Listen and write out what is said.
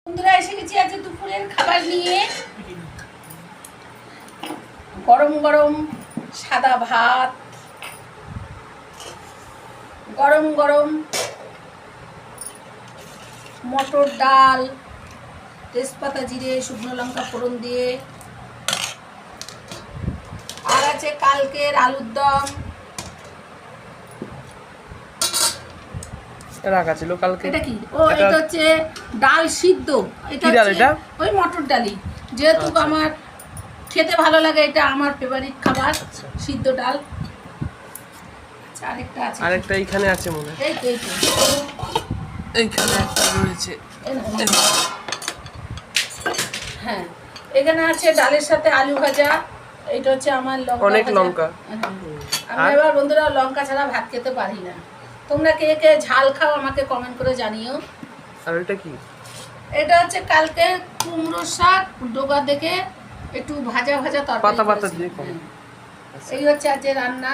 বন্ধুরা এসে গেছি আজ দুপুরের খাবার নিয়ে। গরম গরম সাদা ভাত, গরম গরম মটর ডাল, তেজপাতা জিরে শুকনো লঙ্কা ফোড়ন দিয়ে, আর আছে কালকের আলুর দম রাখা ছিল কালকে। এটা কি? ও এটা হচ্ছে ডাল সিদ্ধ। এটা হচ্ছে ওই মটর ডালি, যেহেতু আমার খেতে ভালো লাগে, এটা আমার ফেভারিট খাবার, সিদ্ধ ডাল। আচ্ছা আরেকটা আছে, আরেকটা এইখানে আছে মনে হয়। এই তো এই তো এইখানে একটা রয়েছে। হ্যাঁ এখানে আছে ডালের সাথে আলু ভাজা। এটা হচ্ছে আমার লঙ্কা, অনেক লঙ্কা। আমি এবার বন্ধুরা লঙ্কা ছাড়া ভাত খেতে পারি না। তোমরা কে কে ঝাল খাও আমাকে কমেন্ট করে জানিও। আর এটা কি? এটা হচ্ছে কালকে কুমড়ো শাক ডোগা দেখে একটু ভাজা ভাজা তরকারি পাতা পাতা করেছি। দিয়ে। এই হচ্ছে আজকে রান্না।